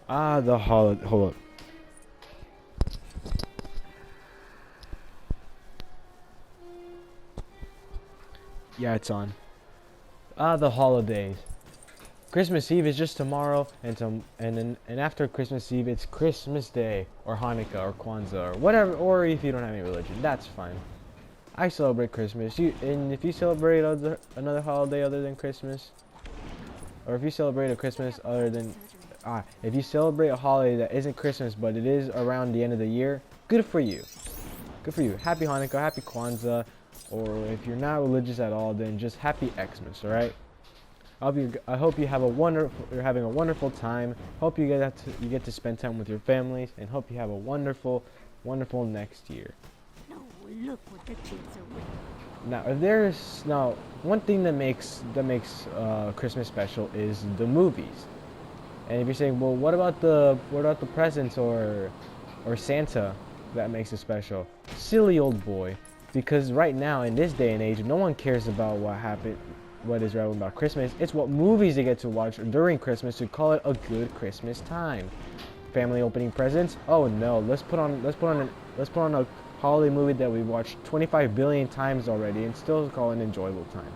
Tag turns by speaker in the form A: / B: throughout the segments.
A: The holiday. Hold up. Yeah, it's on. The holidays. Christmas Eve is just tomorrow, and after Christmas Eve, it's Christmas Day or Hanukkah or Kwanzaa or whatever. Or if you don't have any religion, that's fine. I celebrate Christmas. And if you celebrate another holiday other than Christmas, or if you celebrate a Christmas other than if you celebrate a holiday that isn't Christmas but it is around the end of the year, good for you. Good for you. Happy Hanukkah, happy Kwanzaa, or if you're not religious at all, then just happy Xmas, all right? I hope you have you're having a wonderful time. Hope you get to spend time with your families, and hope you have a wonderful, wonderful next year.
B: No, look what the kids are wearing.
A: Now, if there's now one thing that makes Christmas special is the movies. And if you're saying, well, what about the presents or Santa that makes it special? Silly old boy, because right now in this day and age, no one cares about what is relevant about Christmas. It's what movies they get to watch during Christmas to call it a good Christmas time. Family opening presents? Oh no, let's put on a holiday movie that we watched 25 billion times already and still call it an enjoyable time.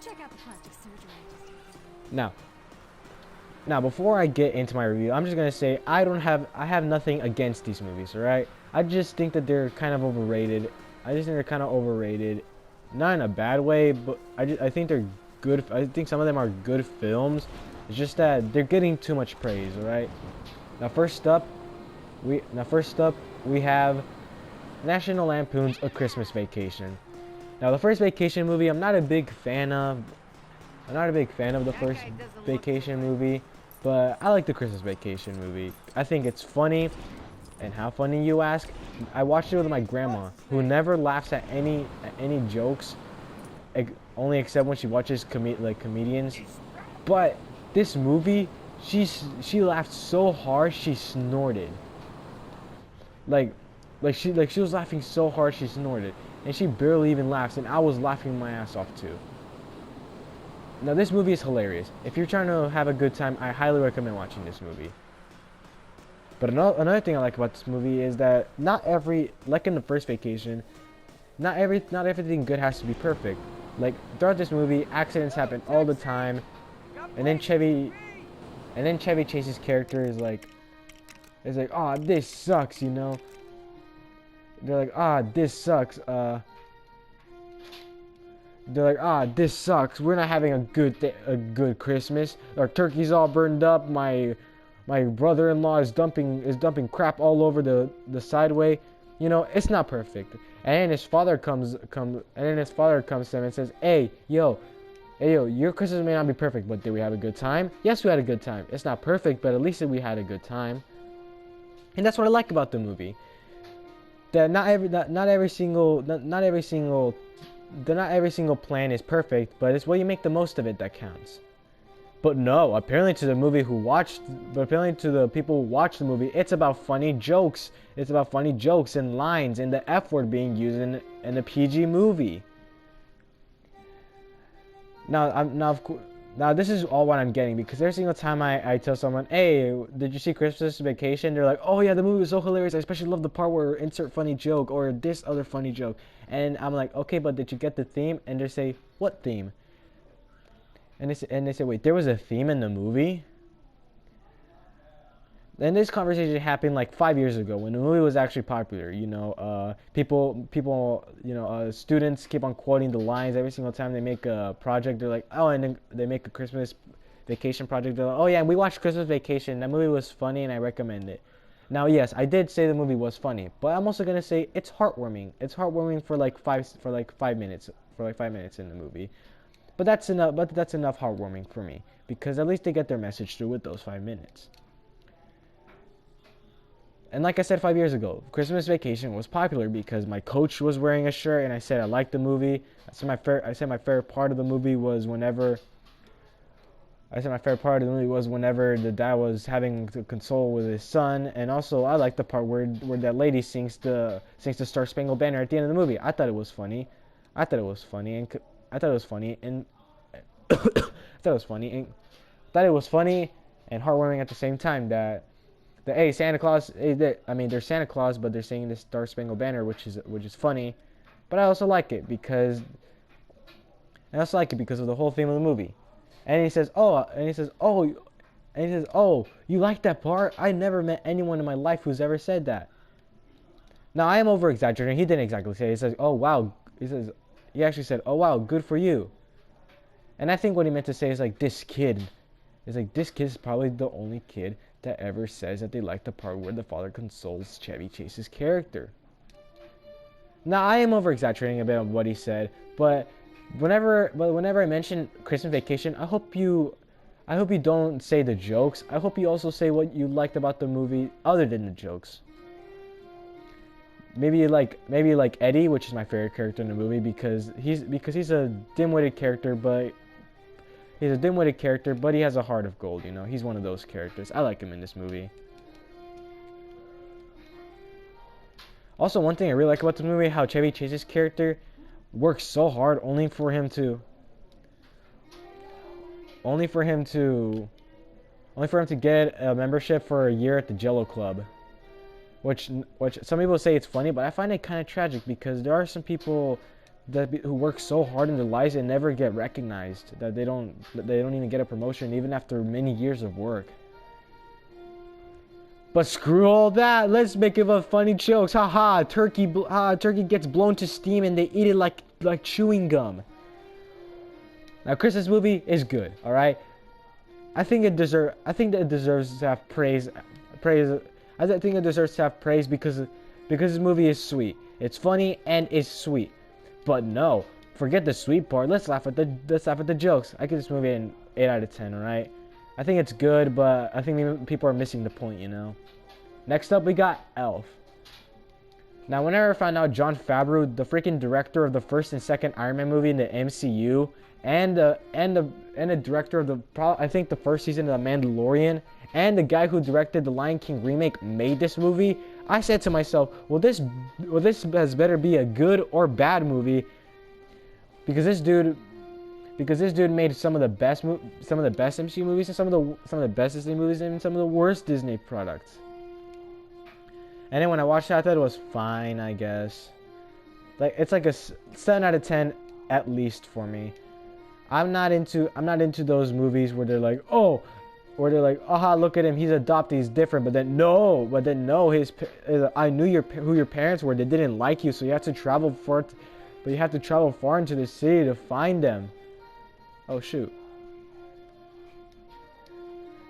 B: Check out the plastic surgery.
A: Now, before I get into my review, I'm just gonna say I have nothing against these movies. All right, I just think that they're kind of overrated. Not in a bad way, but I think they're good. I think some of them are good films. It's just that they're getting too much praise. All right. Now, first up, we have National Lampoon's A Christmas Vacation. Now, the first Vacation movie, I'm not a big fan of the first Vacation movie, but I like the Christmas Vacation movie. I think it's funny. And how funny, you ask? I watched it with my grandma, who never laughs at any jokes, only except when she watches comedians. But this movie, she laughed so hard she snorted. Like she was laughing so hard she snorted, and she barely even laughs, and I was laughing my ass off too. Now, this movie is hilarious. If you're trying to have a good time, I highly recommend watching this movie. But another thing I like about this movie is that like in the first Vacation, not everything good has to be perfect. Like throughout this movie, accidents happen all the time, and then Chevy Chase's character is like, oh, this sucks, you know. They're like, ah, this sucks. They're like, ah, this sucks. We're not having a good Christmas. Our turkey's all burned up. My brother-in-law is dumping crap all over the sideway. You know, it's not perfect. And then his father comes to him and says, hey yo, your Christmas may not be perfect, but did we have a good time? Yes, we had a good time. It's not perfect, but at least we had a good time. And that's what I like about the movie. That not every single plan is perfect, but it's what you make the most of it that counts. But no, apparently to the people who watch the movie, it's about funny jokes. It's about funny jokes and lines and the F word being used in a PG movie. Now this is all what I'm getting, because every single time I tell someone, hey, did you see Christmas Vacation? They're like, oh yeah, the movie was so hilarious. I especially love the part where insert funny joke or this other funny joke. And I'm like, okay, but did you get the theme? And they say, what theme? And they say, wait, there was a theme in the movie? And this conversation happened like 5 years ago when the movie was actually popular. You know, students keep on quoting the lines every single time they make a project. They're like, oh, and then they make a Christmas Vacation project. They're like, oh yeah, we watched Christmas Vacation. That movie was funny, and I recommend it. Now, yes, I did say the movie was funny, but I'm also gonna say it's heartwarming. It's heartwarming for like 5 minutes in the movie. But that's enough heartwarming for me, because at least they get their message through with those 5 minutes. And like I said 5 years ago, Christmas Vacation was popular because my coach was wearing a shirt, and I said I liked the movie. I said my favorite part of the movie was whenever the dad was having to console with his son, and also I liked the part where that lady sings the Star Spangled Banner at the end of the movie. I thought it was funny, and I thought it was funny, and heartwarming at the same time. That hey, Santa Claus. Hey, I mean, they're Santa Claus, but they're singing this Star Spangled Banner, which is funny. But I also like it because of the whole theme of the movie. And he says, oh, you like that part? I never met anyone in my life who's ever said that. Now I am over exaggerating. He didn't exactly say it. He says, oh wow. He actually said, oh wow, good for you. And I think what he meant to say is like this kid. It's like this kid is probably the only kid that ever says that they like the part where the father consoles Chevy Chase's character. Now I am over exaggerating a bit on what he said, but whenever I mention Christmas Vacation, I hope you don't say the jokes. I hope you also say what you liked about the movie other than the jokes. Maybe like Eddie, which is my favorite character in the movie because he's a dim-witted character, but he has a heart of gold, you know. He's one of those characters. I like him in this movie. Also, one thing I really like about the movie, how Chevy Chase's character works so hard only for him to get a membership for a year at the Jello Club. Which some people say it's funny, but I find it kind of tragic because there are some people who work so hard in their lives and never get recognized, that they don't even get a promotion even after many years of work. But screw all that. Let's make it about funny jokes. Haha, turkey gets blown to steam and they eat it like chewing gum. Now, Christmas movie is good. All right, I think that it deserves to have praise. I think it deserves to have praise because this movie is sweet. It's funny and it's sweet. But no, forget the sweet part. Let's laugh at the jokes. I give this movie an 8 out of 10. All right. I think it's good, but I think people are missing the point, you know. Next up, we got Elf. Now, whenever I found out Jon Favreau, the freaking director of the first and second Iron Man movie in the MCU, and the director of the first season of The Mandalorian, and the guy who directed the Lion King remake made this movie, I said to myself, well, this has better be a good or bad movie, because this dude made some of the best MCU movies and some of the best Disney movies and some of the worst Disney products. And then when I watched it, I thought it was fine, I guess. Like, it's like a 7 out of 10 at least for me. I'm not into those movies where they're like, aha, look at him, he's adopted, he's different. But then no, I knew who your parents were. They didn't like you, so you have to travel far. But you have to travel far into the city to find them. Oh shoot.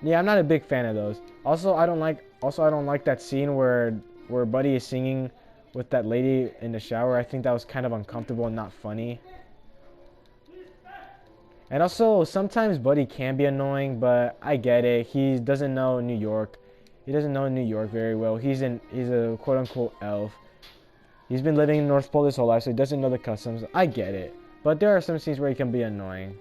A: Yeah, I'm not a big fan of those. Also, I don't like that scene where Buddy is singing with that lady in the shower. I think that was kind of uncomfortable and not funny. And also, sometimes Buddy can be annoying, but I get it. He doesn't know New York. He doesn't know New York very well. He's a quote-unquote elf. He's been living in North Pole his whole life, so he doesn't know the customs. I get it. But there are some scenes where he can be annoying.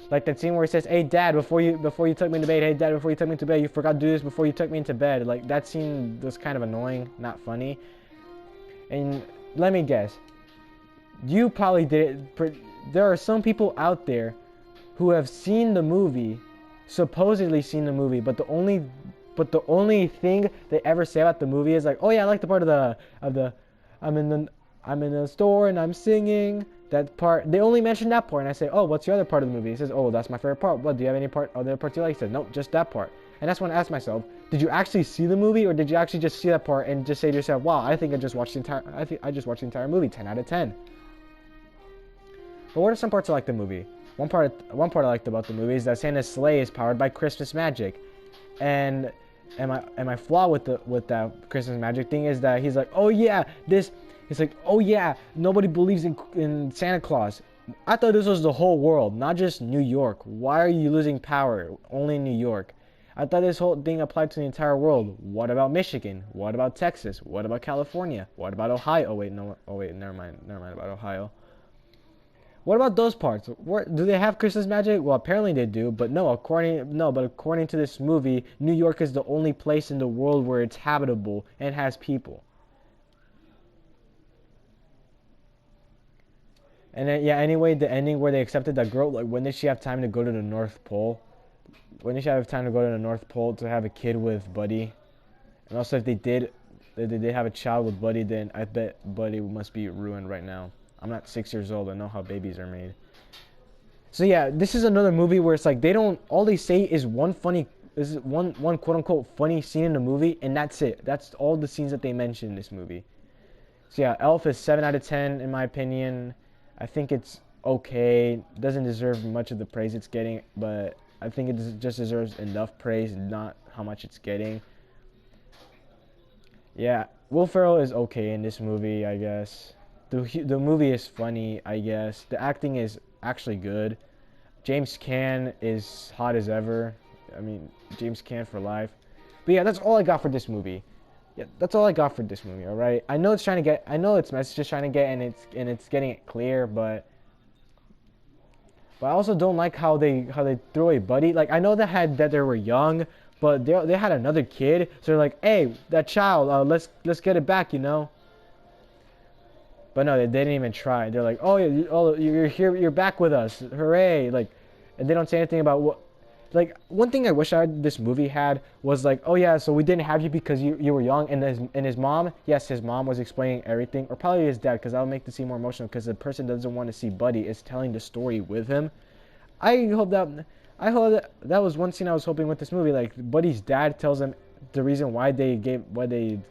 A: Like that scene where he says, "Hey Dad, before you took me to bed, hey Dad, before you took me to bed, you forgot to do this before you took me into bed." Like, that scene was kind of annoying, not funny. And let me guess, you probably did it. There are some people out there who have seen the movie, supposedly seen the movie, but the only thing they ever say about the movie is like, "Oh yeah, I like the part of the I'm in the store and I'm singing." That part, they only mention that part, and I say, "Oh, what's your other part of the movie?" He says, "Oh, that's my favorite part." "What, do you have any other parts you like?" He says, "Nope, just that part." And that's when I ask myself, did you actually see the movie, or did you actually just see that part and just say to yourself, "Wow, I just watched the entire movie, 10 out of 10. But what are some parts I like the movie? One part I liked about the movie is that Santa's sleigh is powered by Christmas magic, and my flaw with that Christmas magic thing is that he's like, "Oh yeah, this." It's like, "Oh yeah, nobody believes in Santa Claus." I thought this was the whole world, not just New York. Why are you losing power only in New York? I thought this whole thing applied to the entire world. What about Michigan? What about Texas? What about California? What about Ohio? Oh wait, never mind about Ohio. What about those parts? Do they have Christmas magic? Well, apparently they do, but according to this movie, New York is the only place in the world where it's habitable and has people. And then, yeah, anyway, the ending where they accepted that girl, like, when did she have time to go to the North Pole? when they should have time to go to the North Pole to have a kid with Buddy. And also, if they did have a child with Buddy, then I bet Buddy must be ruined right now. I'm not 6 years old. I know how babies are made. So yeah, this is another movie where it's like they don't. All they say is one quote unquote funny scene in the movie, and that's it. That's all the scenes that they mention in this movie. So yeah, Elf is 7 out of 10 in my opinion. I think it's okay. Doesn't deserve much of the praise it's getting, but I think it just deserves enough praise, not how much it's getting. Yeah, Will Ferrell is okay in this movie, I guess. The movie is funny, I guess. The acting is actually good. James Caan is hot as ever. I mean, James Caan for life. But yeah, that's all I got for this movie. Yeah, that's all I got for this movie. All right. I know its message is trying to get, and it's getting it clear, but I also don't like how they throw a Buddy. Like I know that they were young, but they had another kid, so they're like, hey, that child, let's get it back, you know. But no, they didn't even try. They're like, oh, you're here, you're back with us, hooray! Like, and they don't say anything about what. Like, one thing I wish this movie had was like, oh yeah, so we didn't have you because you were young, and his mom, yes, his mom was explaining everything, or probably his dad, because that would make the scene more emotional, because the person doesn't want to see Buddy is telling the story with him. I hope that was one scene I was hoping with this movie. Like, Buddy's dad tells him the reason why they gave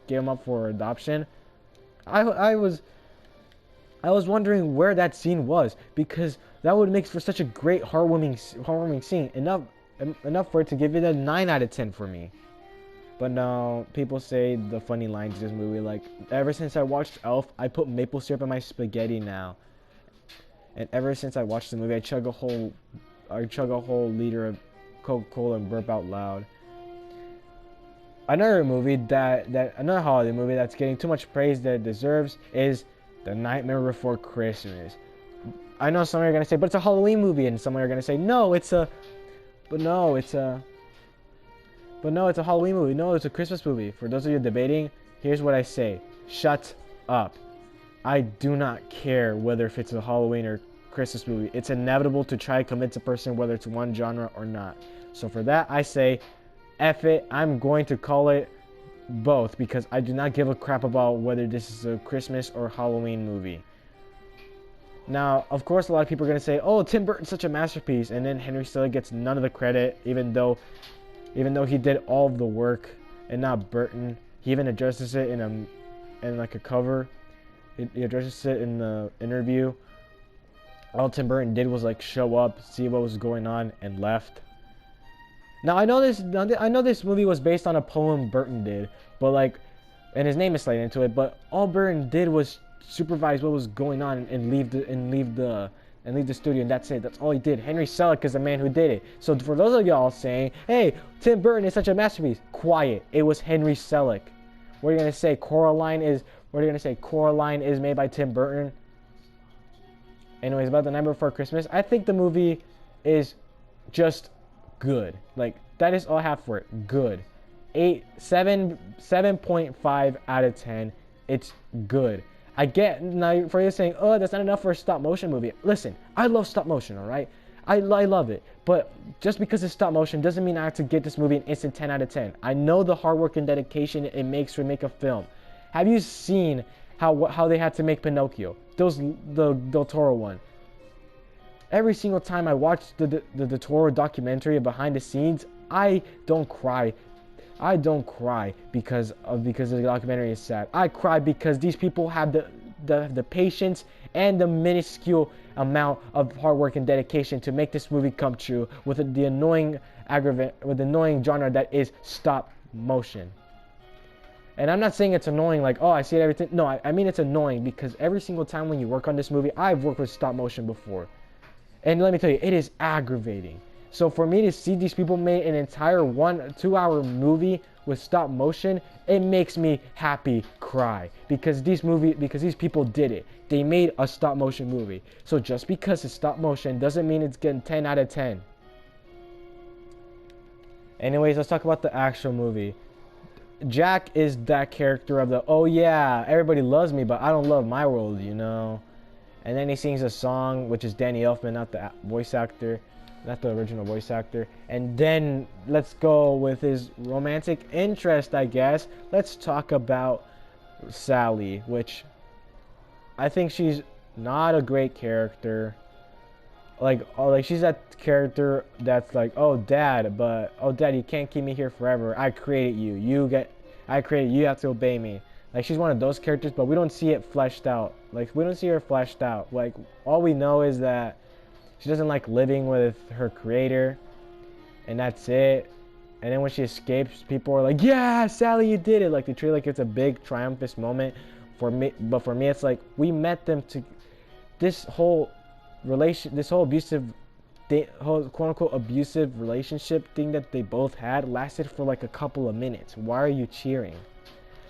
A: him up for adoption. I was wondering where that scene was, because that would make for such a great heartwarming scene. Enough for it to give it a 9 out of 10 for me. But no, people say the funny lines in this movie, like, ever since I watched Elf, I put maple syrup in my spaghetti now. And ever since I watched the movie, I chug a whole liter of Coca-Cola and burp out loud. Another holiday movie that's getting too much praise that it deserves is The Nightmare Before Christmas. I know some are gonna say, but it's a Halloween movie, and some are gonna say, it's a Halloween movie. No, it's a Christmas movie. For those of you debating, here's what I say: shut up. I do not care whether if it's a Halloween or Christmas movie. It's inevitable to try to convince a person whether it's one genre or not. So for that, I say, F it. I'm going to call it both, because I do not give a crap about whether this is a Christmas or Halloween movie. Now, of course, a lot of people are going to say, oh, Tim Burton's such a masterpiece, and then Henry Selick gets none of the credit, even though he did all of the work, and not Burton. He even addresses it in like a cover. He addresses it in the interview. All Tim Burton did was like show up, see what was going on, and left. Now I know this movie was based on a poem Burton did, but like, and his name is slated into it. But all Burton did was supervise what was going on and leave the studio, and that's it. That's all he did. Henry Selick is the man who did it. So for those of y'all saying, hey, Tim Burton is such a masterpiece, quiet. It was Henry Selick. What are you gonna say? Coraline is made by Tim Burton. Anyways, about The Night Before Christmas, I think the movie is just good. Like, that is all I have for it. Good. 7.5 out of 10. It's good. I get, now for you saying, oh, that's not enough for a stop motion movie. Listen, I love stop motion, alright? I love it. But just because it's stop motion doesn't mean I have to get this movie an instant 10 out of 10. I know the hard work and dedication it makes to make a film. Have you seen how they had to make Pinocchio? The Del Toro one. Every single time I watch the Del Toro documentary behind the scenes, I don't cry. I don't cry because the documentary is sad. I cry because these people have the patience and the minuscule amount of hard work and dedication to make this movie come true with the annoying genre that is stop motion. And I'm not saying it's annoying like, oh, I see it everything. No, I mean it's annoying because every single time when you work on this movie, I've worked with stop motion before. And let me tell you, it is aggravating. So for me to see these people make an entire 1-2 hour movie with stop motion, it makes me happy cry because these people did it. They made a stop motion movie. So just because it's stop motion doesn't mean it's getting 10 out of 10. Anyways, let's talk about the actual movie. Jack is that character of the, oh yeah, everybody loves me, but I don't love my world, you know. And then he sings a song, which is Danny Elfman, not the voice actor. not the original voice actor. And then let's go with his romantic interest, I guess. Let's talk about Sally, which I think she's not a great character. Like she's that character that's like, oh dad, but oh dad, you can't keep me here forever. I created you. I created you. You have to obey me. Like she's one of those characters, but we don't see it fleshed out. Like we don't see her fleshed out. Like all we know is that she doesn't like living with her creator, and that's it. And then when she escapes, people are like, yeah, Sally, you did it. Like they treat it like it's a big triumphant moment for me. But for me, it's like we met them to this whole this whole abusive whole quote-unquote abusive relationship thing that they both had lasted for like a couple of minutes. Why are you cheering?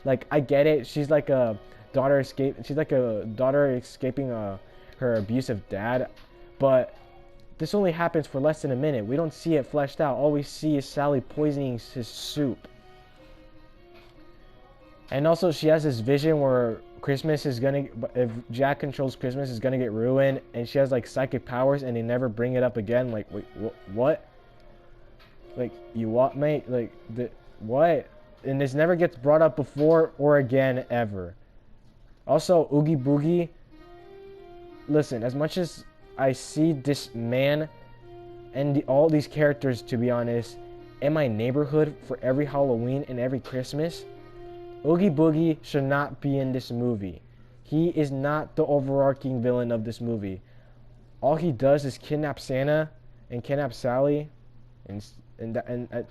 A: Like I get it, she's like a daughter escaping her abusive dad, but this only happens for less than a minute. We don't see it fleshed out. All we see is Sally poisoning his soup. And also she has this vision where Christmas is gonna, if Jack controls Christmas, is gonna get ruined, and she has like psychic powers, and they never bring it up again. Like, wait, what? Like, you what, mate? Like, what? And this never gets brought up before or again ever. Also, Oogie Boogie. Listen, as much as I see this man and all these characters, to be honest, in my neighborhood for every Halloween and every Christmas, Oogie Boogie should not be in this movie. He is not the overarching villain of this movie. All he does is kidnap Santa and kidnap Sally, and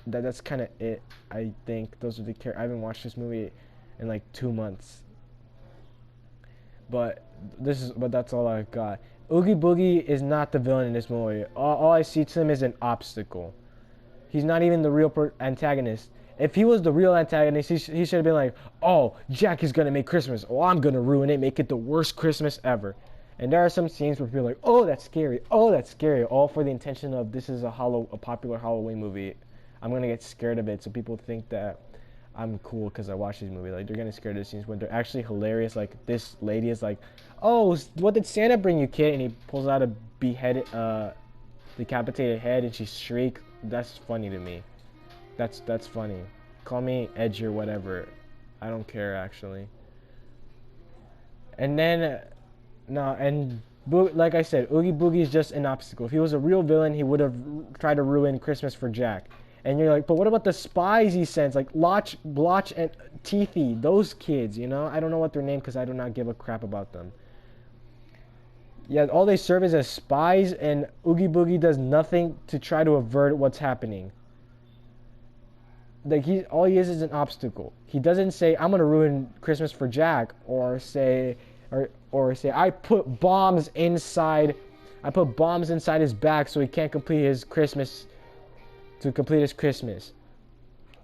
A: that's kind of it. I think those are the characters. I haven't watched this movie in like 2 months, but that's all I got. Oogie Boogie is not the villain in this movie. All I see to him is an obstacle. He's not even the real antagonist. If he was the real antagonist, he should have been like, oh, Jack is going to make Christmas. Oh, I'm going to ruin it, make it the worst Christmas ever. And there are some scenes where people are like, oh, that's scary. Oh, that's scary. All for the intention of this is a popular Halloween movie. I'm going to get scared of it so people think that I'm cool because I watch these movies. Like, they're getting scared of the scenes when they're actually hilarious. Like, this lady is like, oh, what did Santa bring you, kid? And he pulls out a decapitated head and she shrieks. That's funny to me. That's funny. Call me edgy or whatever. I don't care, actually. And then, like I said, Oogie Boogie is just an obstacle. If he was a real villain, he would have tried to ruin Christmas for Jack. And you're like, but what about the spies he sends? Like Blotch and Teethy, those kids, you know? I don't know what they're named because I do not give a crap about them. Yeah, all they serve is as spies, and Oogie Boogie does nothing to try to avert what's happening. Like all he is an obstacle. He doesn't say I'm gonna ruin Christmas for Jack, or say I put bombs inside his back so he can't complete his Christmas.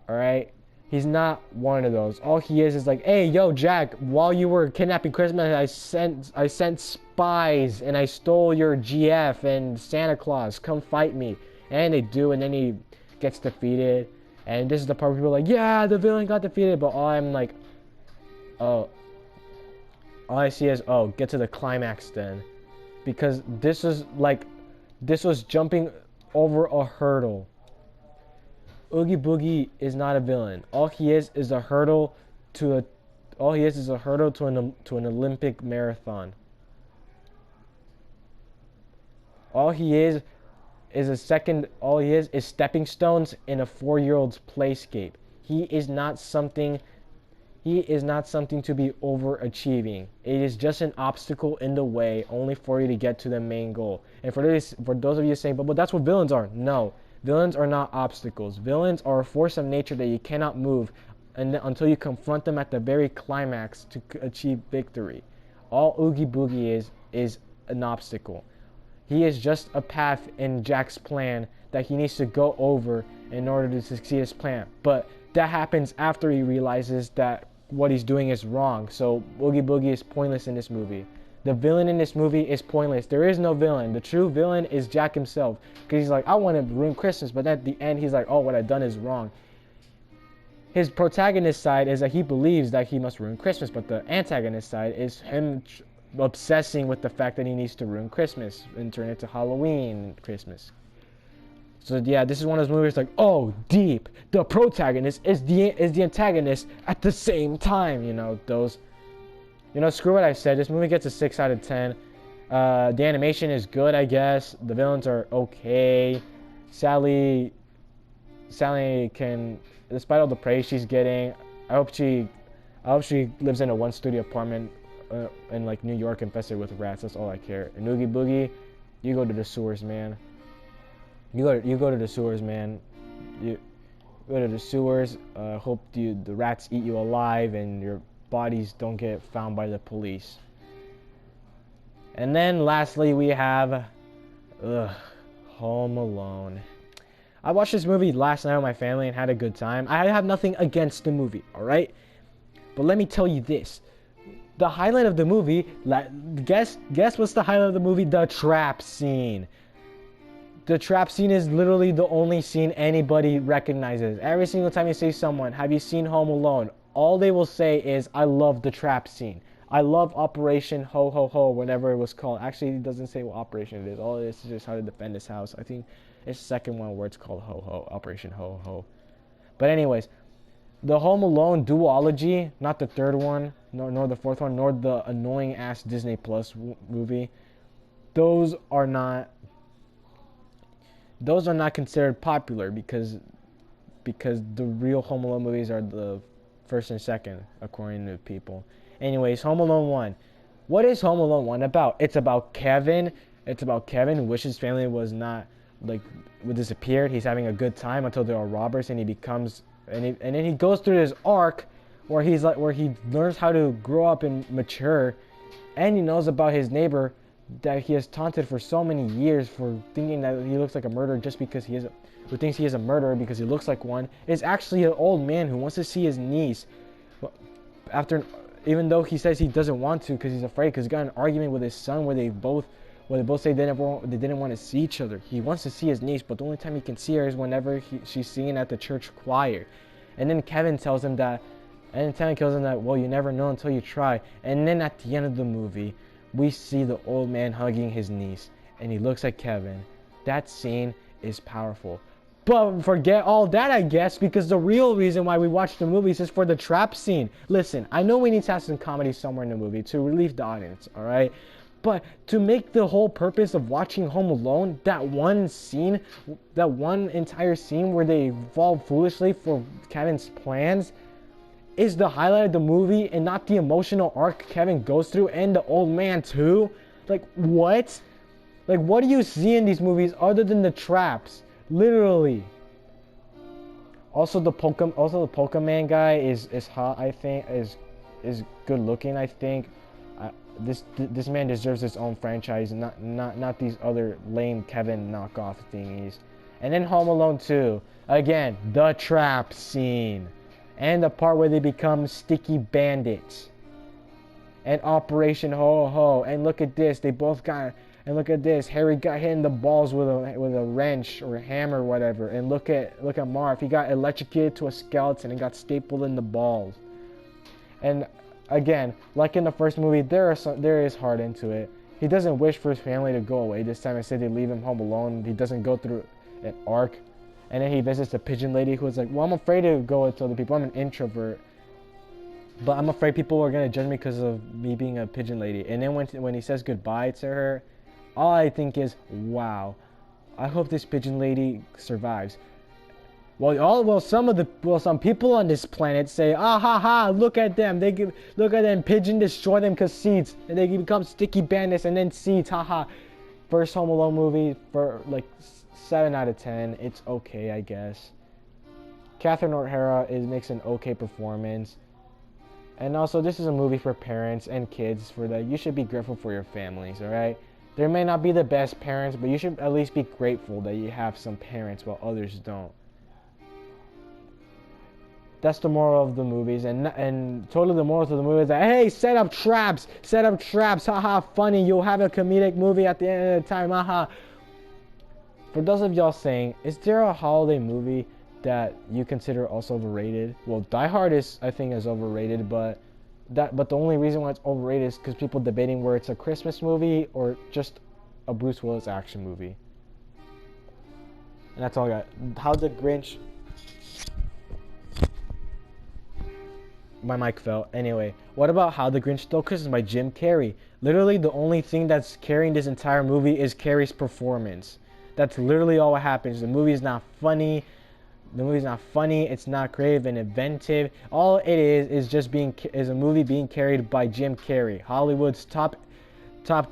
A: All right, he's not one of those. All he is like, hey, yo, Jack, while you were kidnapping Christmas, I sent spies and I stole your GF and Santa Claus. Come fight me, and they do, and then he gets defeated. And this is the part where people are like, yeah, the villain got defeated, but all I see is, oh, get to the climax then. Because this was jumping over a hurdle. Oogie Boogie is not a villain. All he is a hurdle to an Olympic marathon. All he is stepping stones in a 4-year-old's playscape. He is not something to be overachieving. It is just an obstacle in the way, only for you to get to the main goal. And for those of you saying, but that's what villains are. No, villains are not obstacles. Villains are a force of nature that you cannot move until you confront them at the very climax to achieve victory. All Oogie Boogie is an obstacle. He is just a path in Jack's plan that he needs to go over in order to succeed his plan. But that happens after he realizes that what he's doing is wrong. So Oogie Boogie is pointless in this movie. The villain in this movie is pointless. There is no villain. The true villain is Jack himself. Because he's like, I want to ruin Christmas. But at the end, he's like, oh, what I've done is wrong. His protagonist side is that he believes that he must ruin Christmas. But the antagonist side is him obsessing with the fact that he needs to ruin Christmas and turn it to Halloween Christmas. So yeah, this is one of those movies like, oh, deep. The protagonist is the antagonist at the same time. You know, those. You know, screw what I said. This movie gets a 6 out of 10. The animation is good, I guess. The villains are okay. Sally can, despite all the praise she's getting, I hope she lives in a one-studio apartment in like New York infested with rats. That's all I care. And Oogie Boogie, you go to the sewers, man. You go to the sewers, man. You go to the sewers. Hope the rats eat you alive and your bodies don't get found by the police. And then lastly we have Home Alone. I watched this movie last night with my family and had a good time. I have nothing against the movie, alright? But let me tell you this. The highlight of the movie, guess what's the highlight of the movie? The trap scene. The trap scene is literally the only scene anybody recognizes. Every single time you say someone, have you seen Home Alone? All they will say is, I love the trap scene. I love Operation Ho Ho Ho, whatever it was called. Actually, it doesn't say what operation it is. All it is just how to defend his house. I think it's the second one where it's called Ho Ho, Operation Ho Ho. But anyways, the Home Alone duology, not the third one, nor the fourth one, nor the annoying ass Disney Plus movie. Those are not considered popular because the real Home Alone movies are the first and second, according to people. Anyways, Home Alone 1. What is Home Alone 1 about? It's about Kevin. It's about Kevin who wishes his family was not, disappeared. He's having a good time until there are robbers, and he becomes, and then he goes through this arc where he learns how to grow up and mature, and he knows about his neighbor that he has taunted for so many years for thinking that he looks like a murderer just because who thinks he is a murderer because he looks like one, is actually an old man who wants to see his niece. Even though he says he doesn't want to because he's afraid, because he got an argument with his son where they both say they didn't want to see each other. He wants to see his niece, but the only time he can see her is whenever she's singing at the church choir. And then Kevin tells him that, well, you never know until you try. And then at the end of the movie, we see the old man hugging his niece, and he looks at Kevin. That scene is powerful. But forget all that, I guess, because the real reason why we watch the movies is for the trap scene. Listen, I know we need to have some comedy somewhere in the movie to relieve the audience, alright? But to make the whole purpose of watching Home Alone, that one entire scene where they fall foolishly for Kevin's plans, is the highlight of the movie and not the emotional arc Kevin goes through and the old man too? Like, what? Like, what do you see in these movies other than the traps? Literally. Also the Pokemon guy is hot, I think, is good looking, I think. This man deserves his own franchise, not these other lame Kevin knockoff thingies. And then Home Alone 2, again, the trap scene, and the part where they become sticky bandits, and Operation Ho Ho. And look at this, Harry got hit in the balls with a wrench or a hammer or whatever. And look at Marv, he got electrocuted to a skeleton and got stapled in the balls. And again, like in the first movie, there is heart into it. He doesn't wish for his family to go away. This time instead they leave him home alone. He doesn't go through an arc. And then he visits the pigeon lady who's like, well, I'm afraid to go with other people. I'm an introvert. But I'm afraid people are going to judge me because of me being a pigeon lady. And then when he says goodbye to her, all I think is, wow, I hope this pigeon lady survives. Some people on this planet say, ah ha ha, look at them, pigeon destroy them because seeds, and they become sticky bandits and then seeds, haha. First Home Alone movie for like 7 out of 10. It's okay, I guess. Catherine O'Hara makes an okay performance. And also, this is a movie for parents and kids. You should be grateful for your families, alright? There may not be the best parents, but you should at least be grateful that you have some parents while others don't. That's the moral of the movies, and totally the moral of the movie is that, hey, set up traps, haha, funny, you'll have a comedic movie at the end of the time, haha. For those of y'all saying, is there a holiday movie that you consider also overrated? Well, Die Hard is overrated, but the only reason why it's overrated is because people debating where it's a Christmas movie or just a Bruce Willis action movie. And that's all I got. How the Grinch. My mic fell. Anyway, what about How the Grinch Stole Christmas by Jim Carrey? Literally, the only thing that's carrying this entire movie is Carrey's performance. That's literally all what happens. The movie is not funny. The movie's not funny. It's not creative and inventive. All it is just a movie being carried by Jim Carrey, Hollywood's top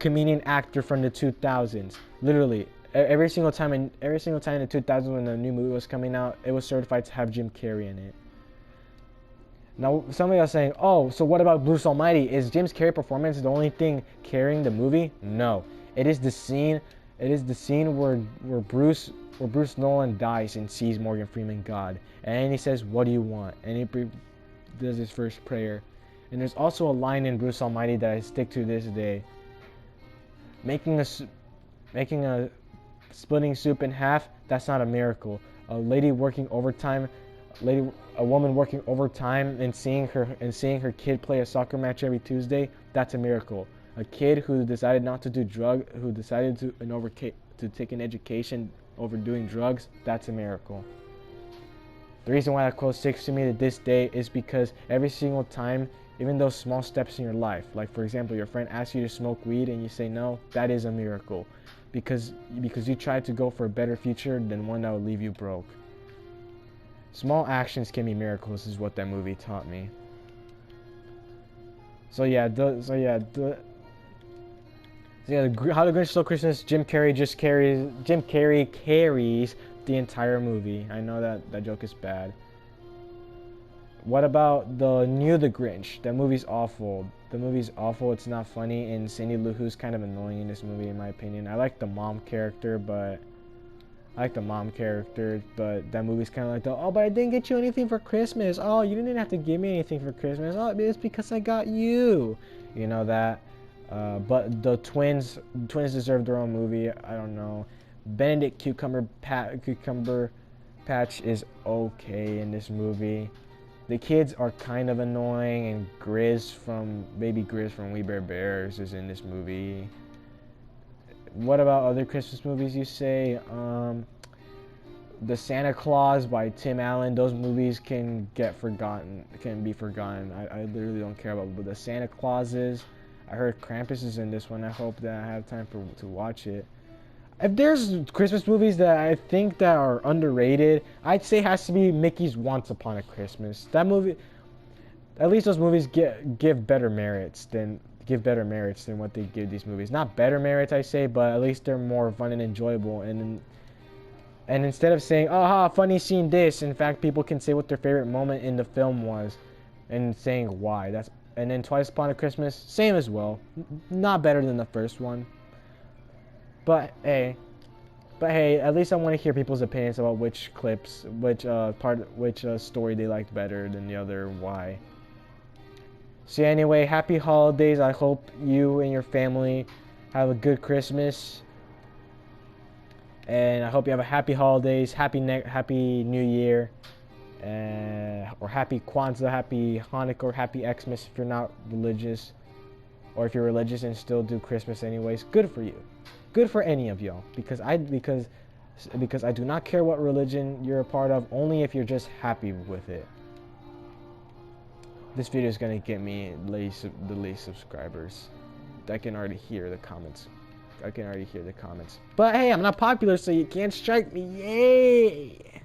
A: comedian actor from the 2000s. Literally, every single time in the 2000s when the new movie was coming out, it was certified to have Jim Carrey in it. Now, somebody else saying, "Oh, so what about Bruce Almighty? Is Jim Carrey's performance the only thing carrying the movie?" No, it is the scene. It is the scene where Bruce Nolan dies and sees Morgan Freeman God, and he says, "What do you want?" And he does his first prayer. And there's also a line in Bruce Almighty that I stick to this day. Making a splitting soup in half, that's not a miracle. A woman working overtime and seeing her kid play a soccer match every Tuesday, that's a miracle. A kid who decided not to do who decided to take an education over doing drugs, that's a miracle. The reason why that quote sticks to me to this day is because every single time, even those small steps in your life, like for example, your friend asks you to smoke weed and you say no, that is a miracle. Because you tried to go for a better future than one that would leave you broke. Small actions can be miracles is what that movie taught me. How the Grinch Stole Christmas, Jim Carrey carries the entire movie. I know that joke is bad. What about the Grinch? That movie's awful. The movie's awful. It's not funny, and Cindy Lou Who's kind of annoying in this movie, in my opinion. I like the mom character, but that movie's kind of like but I didn't get you anything for Christmas. Oh, you didn't have to give me anything for Christmas. Oh, it's because I got you. You know that. But the twins deserve their own movie. I don't know. Benedict Cucumber Patch is okay in this movie. The kids are kind of annoying, and Baby Grizz from We Bare Bears is in this movie. What about other Christmas movies you say? The Santa Claus by Tim Allen. Those movies can be forgotten. I literally don't care about the Santa Clauses. I heard Krampus is in this one. I hope that I have time to watch it. If there's Christmas movies that I think that are underrated, I'd say it has to be Mickey's Once Upon a Christmas. That movie, at least those movies give better merits than what they give these movies. Not better merits, I say, but at least they're more fun and enjoyable. And instead of saying, "Oh, funny scene this," in fact, people can say what their favorite moment in the film was, and saying why. And then Twice Upon a Christmas, same as well. Not better than the first one. But hey, at least I want to hear people's opinions about which story they liked better than the other, why. So anyway, happy holidays. I hope you and your family have a good Christmas. And I hope you have a happy holidays, happy New Year, or happy Kwanzaa, happy Hanukkah, or happy Xmas if you're not religious. Or if you're religious and still do Christmas anyways, good for you. Good for any of y'all, because I do not care what religion you're a part of, only if you're just happy with it. This video is gonna get me the least subscribers. I can already hear the comments. But hey, I'm not popular, so you can't strike me. Yay!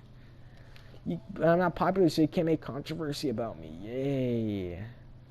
A: I'm not popular, so you can't make controversy about me. Yay!